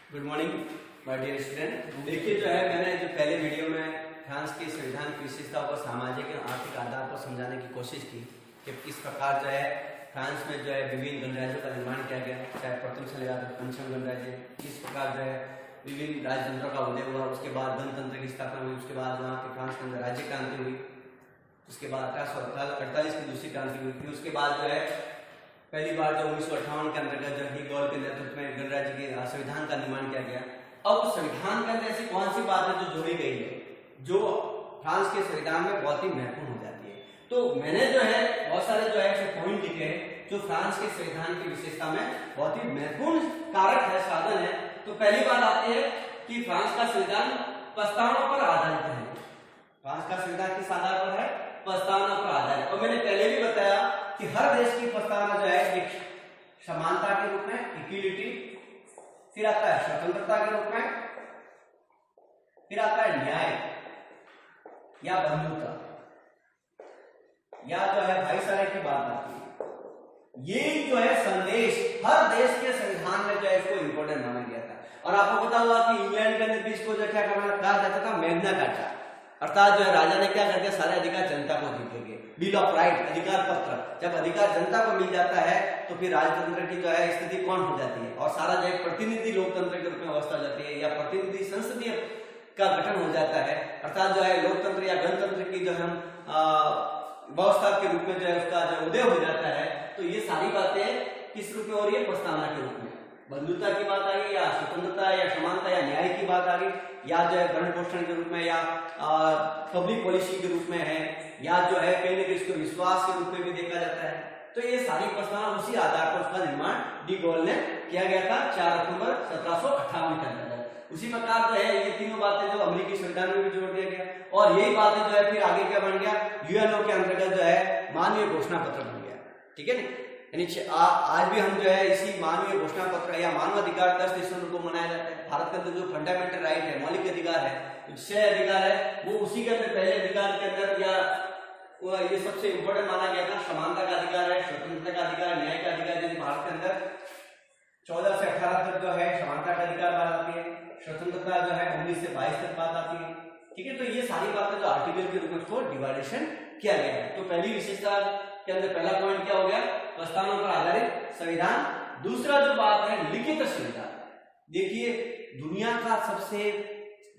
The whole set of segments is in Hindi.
Good morning my dear student. देखिए जो है मैंने जो पहले वीडियो में फ्रांस के संविधान की विशेषताओं को सामाजिक और आर्थिक आधार पर समझाने की कोशिश की कि किस प्रकार जो है फ्रांस में जो है विभिन्न गणराज्यों का निर्माण किया गया, चाहे प्रथम से लेकर पंचम गणराज्य, किस प्रकार जो है विभिन्न राजतंत्रों का उदय हुआ, उसके बाद गणतंत्र की स्थापना हुई, उसके बाद वहाँ के फ्रांस के अंदर राज्य क्रांति हुई, उसके बाद 1848 की दूसरी क्रांति हुई, फिर उसके बाद जो है पहली बार जो 1958 के अंतर्गत जो डी गॉल के नेतृत्व में गणराज्य के संविधान का निर्माण किया गया। अब उस संविधान के अंदर ऐसी कौन सी बात है जो जोड़ी गई है जो फ्रांस के संविधान में बहुत ही महत्वपूर्ण हो जाती है। तो मैंने जो है बहुत सारे जो है ऐसे पॉइंट लिखे हैं जो फ्रांस के संविधान की विशेषता में बहुत ही महत्वपूर्ण कारक है, साधन है। तो पहली बात आती है कि फ्रांस का संविधान प्रस्तावना पर आधारित है। फ्रांस का संविधान किस आधार पर है? प्रस्तावना पर आधारित। और मैंने पहले भी बताया कि हर देश की प्रस्तावना जो है एक समानता के रूप में, इक्विलिटी, फिर आता है स्वतंत्रता के रूप में, फिर आता है न्याय या बंधुता, या जो है भाईचारे की बात आती है। ये जो है संदेश हर देश के संविधान में जो है इसको इंपॉर्टेंट माना गया था। और आपको पता हुआ कि इंग्लैंड के अंदर भी इसको जो क्या कहा जाता था, मैग्ना कार्टा, अर्थात जो है राजा ने क्या कर दिया, सारे अधिकार जनता को दे दिए। बिल ऑफ राइट, अधिकार पत्र, जब अधिकार जनता को मिल जाता है तो फिर राजतंत्र की जो है स्थिति कौन हो जाती है, और सारा जो है प्रतिनिधि लोकतंत्र के रूप में अवस्था हो जाती है, या प्रतिनिधि संसदीय का गठन हो जाता है। अर्थात जो है लोकतंत्र या गणतंत्र की जो हम व्यवस्था के रूप में जो है उसका जो उदय हो जाता है। तो ये सारी बातें किस रूप में हो रही है? प्रस्तावना के रूप में। बंधुता की बात आ गई, या स्वतंत्रता या समानता या न्याय की बात आ गई, या जो है भरण पोषण के रूप में, या पब्लिक पॉलिसी के रूप में है, या जो है कहीं ना कहीं इसको विश्वास के रूप में भी देखा जाता है। तो ये सारी प्रस्तावना उसी आधार पर उसका निर्माण डी गॉल ने किया गया था 4 अक्टूबर 1758 के अंदर। उसी प्रकार जो है ये तीनों बातें जो अमेरिकी संविधान में भी जोड़ दिया गया, और यही बातें जो है फिर आगे क्या बन गया, यूएनओ के अंतर्गत जो है मानवीय घोषणा पत्र बन गया। ठीक है ना? यानी आज भी हम जो है इसी मानवीय घोषणा पत्र या मानवाधिकार 10 दिसंबर को मनाया जाता है। भारत के अंदर जो फंडामेंटल राइट है, मौलिक अधिकार है, 6 अधिकार है, वो उसी के अंदर पहले अधिकार के अंदर या ये सबसे इंपॉर्टेंट माना गया था। समानता का अधिकार है, स्वतंत्रता का अधिकार, न्याय का अधिकार। जैसे भारत के अंदर 14 से 18 तक जो है समानता का अधिकार बात आती है, स्वतंत्रता जो है 19 से 22 तक बात आती है। ठीक है, तो ये सारी बातें जो आर्टिकल के रूप में उसको डिवाइडेशन किया गया है। तो पहली विशेषता के अंदर पहला पॉइंट क्या हो गया? प्रस्तावना पर आधारित संविधान। दूसरा जो बात है लिखित संविधान। देखिए दुनिया का सबसे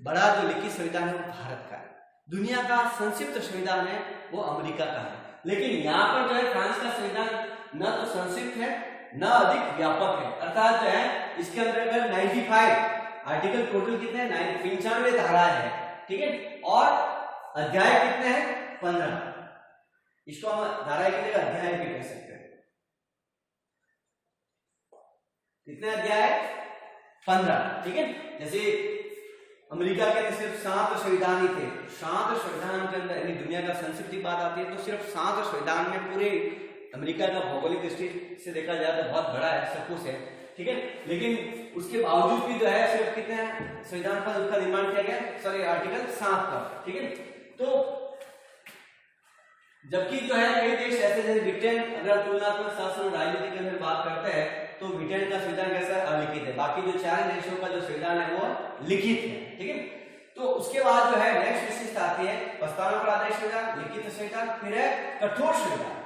बड़ा जो लिखित संविधान है वो भारत का है, दुनिया का संक्षिप्त संविधान है वो अमेरिका का है। लेकिन यहाँ पर जो है फ्रांस का संविधान न तो संक्षिप्त है न अधिक व्यापक है। अर्थात जो है इसके अंदर 95 आर्टिकल टोटल कितने हैं? 95 धाराएं हैं। ठीक है, और अध्याय कितने हैं? 15। इसको हम धाराएं की जगह अध्याय भी कह सकते हैं। कितने अध्याय? 15। ठीक है, जैसे अमेरिका के अंदर सिर्फ 7 संविधान ही थे। 7 संविधान के अंदर यानी दुनिया का संक्षिप्त की बात आती है तो सिर्फ 7 संविधान में पूरे अमेरिका का भौगोलिक दृष्टि से देखा जाए तो बहुत बड़ा है, सब कुछ है। ठीक है, लेकिन उसके बावजूद भी जो है सिर्फ कितने संविधान पर उसका निर्माण किया गया? सॉरी, आर्टिकल 7 पर। ठीक है, तो जबकि जो है कई देश ऐसे जैसे ब्रिटेन, अगर तुलनात्मक शासन और राजनीति के अंदर बात करते हैं तो ब्रिटेन का संविधान कैसा है? अलिखित है। बाकी जो 4 देशों का जो संविधान है वो लिखित है। ठीक है, तो उसके बाद जो है नेक्स्ट विशेषता आती है प्रस्तावना पर आधारित संविधान, लिखित संविधान, फिर है कठोर संविधान।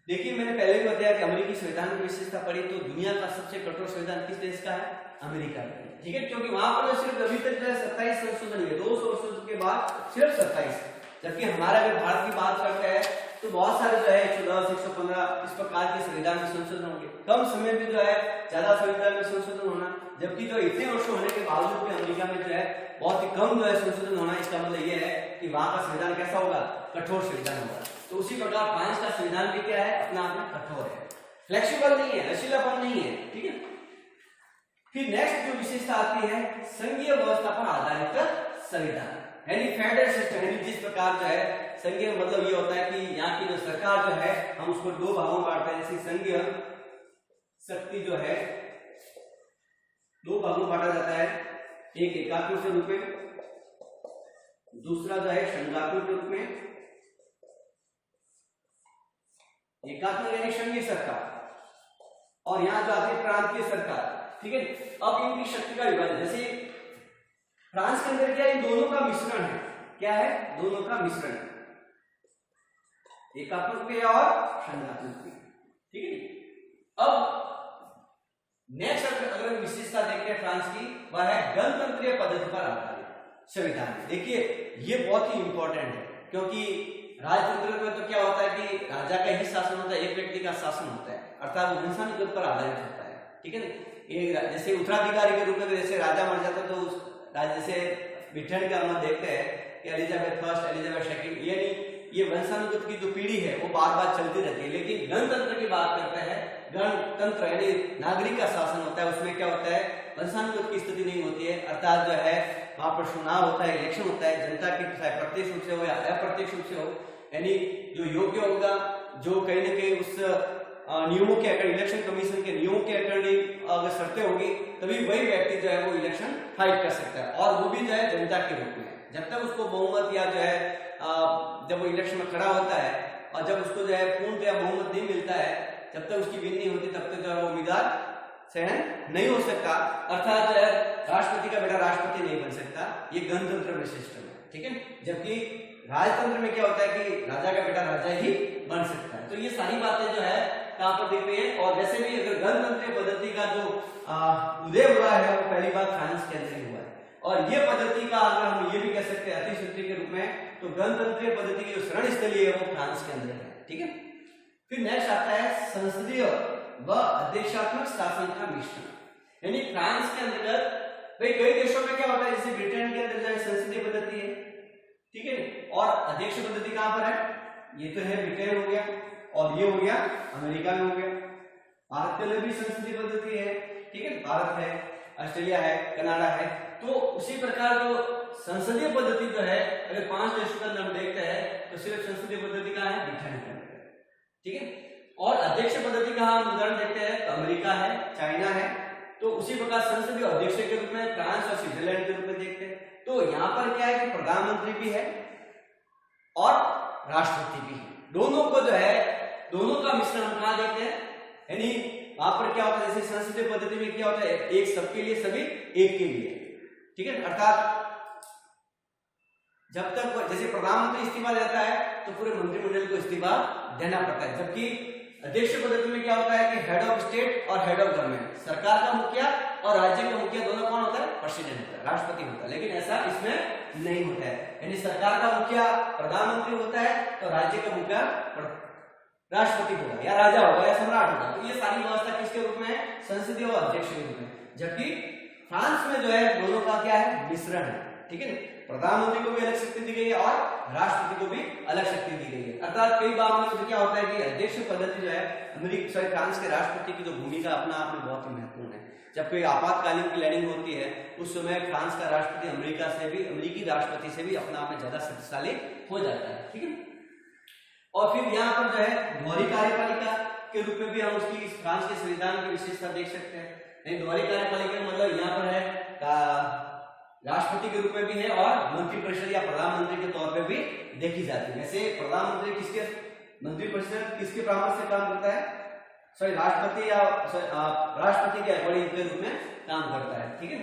देखिए मैंने पहले भी बताया कि अमेरिकी संविधान की विशेषता पढ़ी तो दुनिया का सबसे कठोर संविधान किस देश का है? अमेरिका का। ठीक है, क्योंकि वहां पर सिर्फ अभी तक जो है 27 संशोधन हुए, 200 वर्षों के बाद सिर्फ 27। जबकि हमारा अगर भारत की बात करते हैं तो बहुत सारे जो है 110, 115 इस प्रकार के संविधान में संशोधन होंगे। कम समय में जो है ज्यादा संविधान में संशोधन होना, जबकि जो इतने वर्षों होने के बावजूद भी अमेरिका में जो है बहुत ही कम जो है संशोधन होना। इसका मतलब ये है कि वहां का संविधान कैसा होगा? कठोर संविधान होगा। तो उसी प्रकार फ्रांस का संविधान भी क्या है? अपना आप में कठोर है, फ्लेक्सिबल नहीं है, लचीलापन नहीं है। ठीक है, फिर नेक्स्ट जो विशेषता आती है संघीय व्यवस्था पर आधारित संविधान, यानी फेडरल सिस्टम। यानी जिस प्रकार जो है संघीय मतलब ये होता है कि यहाँ की जो सरकार जो है हम उसको 2 भागों में बांटते हैं। जैसे संघीय शक्ति जो है 2 भागों में बांटा जाता है, एक एकात्मक रूप में, दूसरा जो है संघात्मक रूप में। एकात्मक यानी संघीय सरकार, और यहाँ जो आती है प्रांतीय सरकार। ठीक है। अब इनकी शक्ति का विभाजन, जैसे फ्रांस के अंदर क्या, इन दोनों का मिश्रण है, क्या है, दोनों का मिश्रण है, एकात्मक क्रिया और संघात्मक क्रिया, ठीक है। अब नेक्स्ट अगर विशेषता देखते हैं फ्रांस की, वह है गणतंत्रीय पद्धति पर आधारित संविधान। देखिए ये बहुत ही इंपॉर्टेंट है, क्योंकि राजतंत्र में तो क्या होता है कि राजा का ही शासन होता है, एक व्यक्ति का शासन होता है, अर्थात वो इंसानियत पर आधारित होता है, ठीक है ना। ये जैसे उत्तराधिकारी के रूप में जैसे राजा मर जाता तो उस जैसे ब्रिटेन का हम देखते हैं कि एलिजाबेथ फर्स्ट, एलिजाबेथ सेकंड, यानी ये वंशानुगत की जो पीढ़ी है वो बार बार चलती रहती है। लेकिन गणतंत्र की बात करते हैं, गणतंत्र यानी नागरिक का शासन होता है, उसमें क्या होता है, वंशानुगत की स्थिति नहीं होती है, अर्थात जो है वहां पर चुनाव होता है, इलेक्शन होता है, जनता की चाहे प्रत्यक्ष रूप से हो या अप्रत्यक्ष रूप से हो, यानी जो योग्य होगा, जो कहीं ना कहीं उस नियमों के अकॉर्डिंग, इलेक्शन कमीशन के नियमों के अकॉर्डिंग अगर शर्तें होगी, तभी वही व्यक्ति जो है वो इलेक्शन फाइट कर सकता है, और वो भी जो है जनता के रूप में। जब तक उसको बहुमत या जो है जब वो इलेक्शन में खड़ा होता है और जब उसको जो है पूर्णतः बहुमत नहीं मिलता है, जब तक उसकी विन नहीं होती, तब तक जो है वो उम्मीदवार चयन नहीं हो सकता, अर्थात जो है राष्ट्रपति का बेटा राष्ट्रपति नहीं बन सकता। ये गणतंत्र में सिस्टम है, ठीक है। जबकि राजतंत्र में क्या होता है कि राजा का बेटा राजा ही बन सकता है। तो ये सारी बातें जो है यहाँ पर देखते हैं। और वैसे भी अगर गणतंत्रीय पद्धति का जो उदय हुआ है वो पहली बार फ्रांस के अंदर ही हुआ है, और ये पद्धति का अगर हम ये भी कह सकते हैं अतिसूत्री के रूप में, तो गणतंत्रीय पद्धति की जो शरण स्थली है वो फ्रांस के अंदर है, ठीक है। फिर नेक्स्ट आता है संसदीय व अध्यक्षात्मक शासन का मिश्रण, यानी फ्रांस के अंतर्गत भाई कई देशों में क्या होता है, जैसे ब्रिटेन के अंदर जो है संसदीय पद्धति है, ठीक है, और अध्यक्ष पद्धति कहां पर है, ये तो है ब्रिटेन हो गया, और ये हो गया अमेरिका में हो गया। भारत के अंदर भी संसदीय पद्धति है, ठीक है, भारत है, ऑस्ट्रेलिया है, कनाडा है। तो उसी प्रकार जो संसदीय पद्धति जो है, अगर 5 देशों के अंदर हम देखते हैं तो सिर्फ संसदीय पद्धति कहां है, ब्रिटेन के अंदर, ठीक है। और अध्यक्ष पद्धति का हम उदाहरण देखते हैं तो अमेरिका है, चाइना है। तो उसी प्रकार संसदीय अध्यक्ष के रूप में फ्रांस और स्विट्जरलैंड के रूप में देखते हैं। तो यहाँ पर क्या है कि प्रधानमंत्री भी है और राष्ट्रपति भी है, दोनों को जो है, दोनों का मिश्रण हम कहां देखते हैं, यानी वहां पर क्या होता है, जैसे संसदीय पद्धति में क्या होता है, एक सबके लिए, सभी एक के लिए, ठीक है, अर्थात जब तक जैसे प्रधानमंत्री इस्तीफा देता है तो पूरे मंत्रिमंडल को इस्तीफा देना पड़ता है। जबकि अध्यक्ष पद्धति में क्या होता है कि हेड ऑफ स्टेट और हेड ऑफ गवर्नमेंट, सरकार का मुखिया और राज्य का मुखिया दोनों कौन होता है, प्रेसिडेंट होता है, राष्ट्रपति होता है। लेकिन ऐसा इसमें नहीं होता है, यानी सरकार का मुखिया प्रधानमंत्री होता है तो राज्य का मुखिया राष्ट्रपति होगा या राजा होगा या सम्राट होगा। तो ये सारी व्यवस्था किसके रूप में है, संसदीय और अध्यक्ष के रूप में। जबकि फ्रांस में जो है दोनों का क्या है, मिश्रण है, ठीक है। प्रधानमंत्री को भी अलग शक्ति दी गई है और राष्ट्रपति को भी अलग शक्ति दी गई है। अर्थात कई बार में तो क्या होता है कि अध्यक्ष पद्धति जो है अमेरिका फ्रांस के राष्ट्रपति की जो भूमिका अपना आप में बहुत ही महत्वपूर्ण है। जब कोई आपातकालीन प्लानिंग होती है उस समय फ्रांस का राष्ट्रपति अमेरिका से भी, अमेरिकी राष्ट्रपति से भी अपना आप में ज्यादा शक्तिशाली हो जाता है, ठीक है। और फिर यहाँ पर जो है दोहरी कार्यपालिका के रूप में भी हम उसकी फ्रांस के संविधान की विशेषता देख सकते हैं। दोहरी कार्यपालिका मतलब यहाँ पर है राष्ट्रपति के रूप में भी है और मंत्रिपरिषद या प्रधानमंत्री के तौर पे भी देखी जाती है। जैसे प्रधानमंत्री किसके, मंत्रिपरिषद किसके परामर्श से काम करता है, सॉरी राष्ट्रपति या राष्ट्रपति के बड़े के रूप में काम करता है, ठीक है।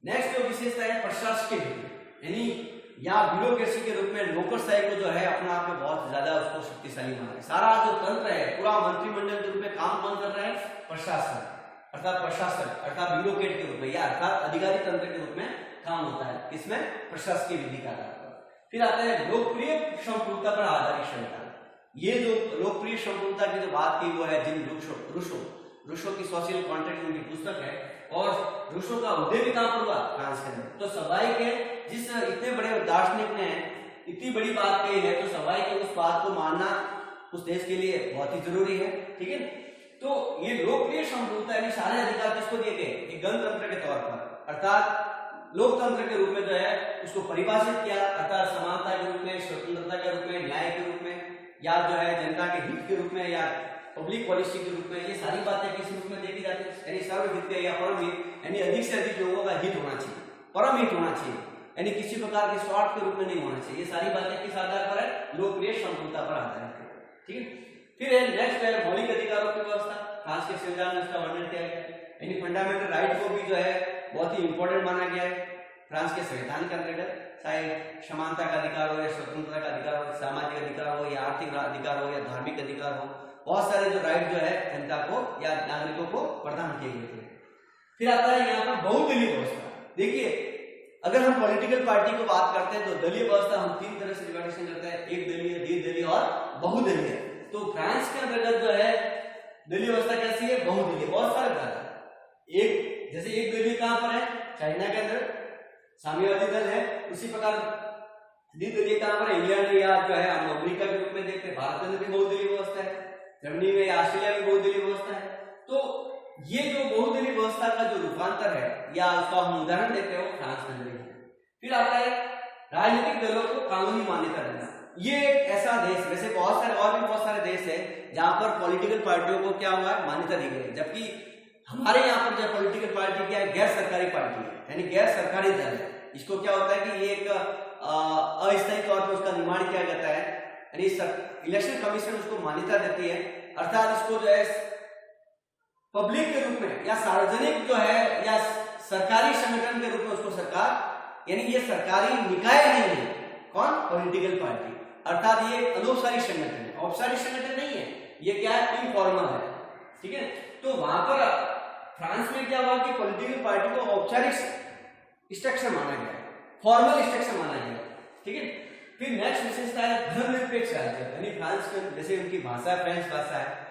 नेक्स्ट जो विशेषता है प्रशासकीय, यानी या ब्यूरोक्रेसी के रूप में नौकरशाही को जो है अपना आप में बहुत ज्यादा उसको शक्तिशाली माना है। सारा जो तंत्र है पूरा मंत्रिमंडल के रूप में काम कौन कर रहा है, प्रशासन, अर्थात प्रशासक, अर्थात ब्यूरोक्रेट के रूप में या अर्थात अधिकारी तंत्र के रूप में काम होता है, इसमें प्रशासकीय विधि का आधार पर। फिर आता है लोकप्रिय संप्रभुता पर आधारित संविधान। ये जो लोकप्रिय संप्रभुता की जो बात की वो है जिन रूसो की सोशल कॉन्ट्रैक्ट उनकी पुस्तक है, और रूसो का उदय भी कहां पर हुआ, फ्रांस के अंदर। तो स्वाभाविक है जिस इतने बड़े दार्शनिक ने इतनी बड़ी बात कही है तो स्वाभाविक है उस बात को मानना उस देश के लिए बहुत ही जरूरी है, ठीक है। तो ये लोकप्रिय संप्रभुता यानी सारे अधिकार किसको दिए गए, गणतंत्र के तौर पर, अर्थात लोकतंत्र के रूप में जो है उसको परिभाषित किया, अर्थात समानता के रूप में, स्वतंत्रता के रूप में, न्याय के रूप में, या जो है जनता के हित के रूप में या पब्लिक पॉलिसी के रूप में। ये सारी बातें किस रूप में देखी जाती है, यानी सर्वहित या परम हित, यानी अधिक से अधिक लोगों का हित होना चाहिए, परम हित होना चाहिए, यानी किसी प्रकार के स्वार्थ के रूप में नहीं होना चाहिए। ये सारी बातें किस आधार पर है, लोकप्रिय संप्रभुता पर आधारित है, ठीक है। फिर नेक्स्ट है मौलिक अधिकारों की व्यवस्था। फ्रांस के संविधान में इसका वर्णन किया गया है। यानी फंडामेंटल राइट को भी जो है बहुत ही इंपॉर्टेंट माना गया है फ्रांस के संविधान के अंतर्गत, चाहे समानता का अधिकार हो या स्वतंत्रता का अधिकार हो, सामाजिक अधिकार हो या आर्थिक अधिकार हो या धार्मिक अधिकार हो, बहुत सारे जो राइट जो है जनता को या नागरिकों को प्रदान किए गए थे। फिर आता है यहाँ पर बहुदलीय व्यवस्था। देखिए अगर हम पॉलिटिकल पार्टी को बात करते हैं तो दलीय व्यवस्था हम तीन तरह से डिवाइडेशन करते हैं, एक दलीय, द्विदलीय और बहुदलीय। तो फ्रांस के अंतर्गत जो है दलीय व्यवस्था कैसी है, बहुदलीय, बहुत सारे प्रकार है। एक जैसे एक दलीय कहां पर है, चाइना के अंदर साम्यवादी दल है, उसी प्रकार द्विदलीय कहां पर है, इंग्लैंड या जो है हम अमेरिका के रूप में देखते हैं, भारत में भी बहुदलीय व्यवस्था है, जर्मनी में या ऑस्ट्रेलिया में बहुदलीय व्यवस्था है। तो ये जो बहुदलीय व्यवस्था का जो रूपांतर है या उसका हम उदाहरण देते हो फ्रांस में है। फिर आता है राजनीतिक दलों को कानूनी मान्यता देना। ये एक ऐसा देश, वैसे बहुत सारे और भी बहुत सारे देश है जहां पर पॉलिटिकल पार्टियों को क्या हुआ है, मान्यता दी गई, जबकि हमारे यहाँ पर जो पॉलिटिकल पार्टी क्या है, गैर सरकारी पार्टी है, यानी गैर सरकारी दल है। इसको क्या होता है कि ये एक अस्थायी तौर पर उसका निर्माण किया जाता है, यानी इलेक्शन कमीशन उसको मान्यता देती है, अर्थात इसको जो है पब्लिक के रूप में या सार्वजनिक जो है या सरकारी संगठन के रूप में उसको सरकार, यानी ये सरकारी निकाय नहीं है, कौन, पॉलिटिकल पार्टी, अर्थात ये अनौपचारिक संगठन है, औपचारिक संगठन नहीं है, ये क्या है, इनफॉर्मल है, ठीक है। तो वहां पर फ्रांस में क्या हुआ कि पॉलिटिकल पार्टी को औपचारिक स्ट्रक्चर माना गया, फॉर्मल स्ट्रक्चर माना गया, ठीक है। फिर नेक्स्ट विशेषता है धर्मनिरपेक्ष राज्य, यानी फ्रांस में जैसे उनकी भाषा फ्रेंच भाषा है,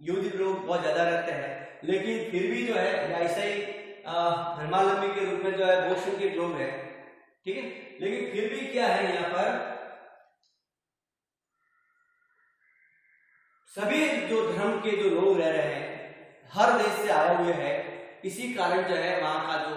यहूदी लोग बहुत ज्यादा रहते हैं, लेकिन फिर भी जो है ऐसे ही धर्मावलंबी के रूप में जो है बहुत संख्यक लोग हैं, ठीक है। लेकिन फिर भी क्या है, यहाँ पर सभी जो धर्म के जो लोग रह रहे हैं हर देश से आए हुए हैं, इसी कारण जो है वहां का जो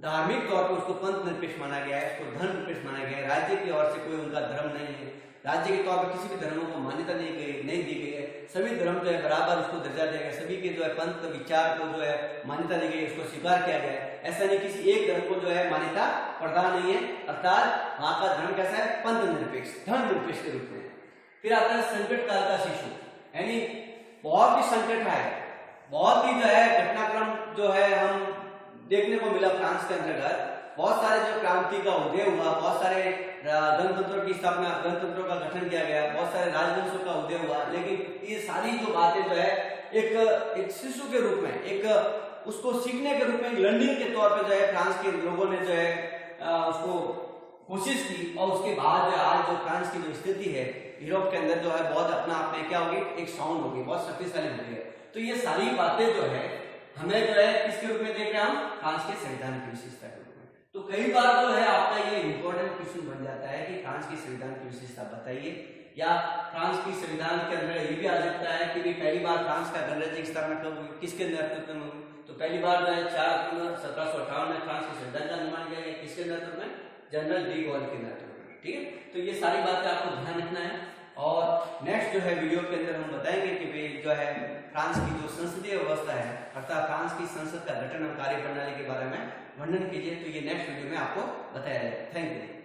धार्मिक तौर पर उसको पंथ निरपेक्ष माना गया है, उसको धर्म निरपेक्ष माना गया है। राज्य की ओर से कोई उनका धर्म नहीं है, राज्य के तौर पर किसी भी धर्मों को मान्यता नहीं दी गई है, सभी धर्म जो है बराबर उसको दर्जा दिया गया, सभी के जो है पंथ विचार को जो है मान्यता दी गई, उसको स्वीकार किया गया है। ऐसा नहीं किसी एक धर्म को जो है मान्यता प्रदान नहीं है, अर्थात वहां का धर्म कैसा है, पंथ निरपेक्ष, धर्म निरपेक्ष के रूप में। फिर आता है संकट काल का शिशु, यानी बहुत ही संकट है, बहुत ही जो है घटनाक्रम जो है हम देखने को मिला फ्रांस के अंतर्गत, बहुत सारे जो क्रांति का उदय हुआ, बहुत सारे गणतंत्रों की स्थापना, गणतंत्रों का गठन किया गया, बहुत सारे राजवंशों का उदय हुआ, लेकिन ये सारी जो बातें जो है एक शिशु के रूप में, एक उसको सीखने के रूप में, लर्निंग के तौर पे जो है फ्रांस के लोगों ने जो है उसको कोशिश की, और उसके बाद आज जो फ्रांस की जो स्थिति है यूरोप के अंदर जो है बहुत अपना आप में क्या होगी, एक साउंड होगी, बहुत शक्तिशाली होगी। तो ये सारी बातें जो है हमें जो है किसके रूप में देख रहे हैं हम, फ्रांस के संविधान की विशेषता के रूप में। तो कई बार जो है आपका ये इंपॉर्टेंट क्वेश्चन बन जाता है कि फ्रांस की संविधान की विशेषता बताइए, या फ्रांस की संविधान के अंदर ये भी आ सकता है कि पहली बार फ्रांस का गणराज्य की स्थापना कब हुई, किसके नेतृत्व में हुई। तो पहली बार जो है 4 अक्टूबर 1758 में फ्रांस के संविधान का निर्माण किया गया, किसके नेतृत्व में, जनरल डी गॉल के नेतृत्व में, ठीक है। तो ये सारी बातें आपको ध्यान रखना है, और नेक्स्ट जो है वीडियो के अंदर हम बताएंगे कि जो है फ्रांस की जो संसदीय व्यवस्था है, अर्थात फ्रांस की संसद का गठन और कार्य प्रणाली के बारे में वर्णन कीजिए। तो ये नेक्स्ट वीडियो में आपको बताया जाएगा। Thank you.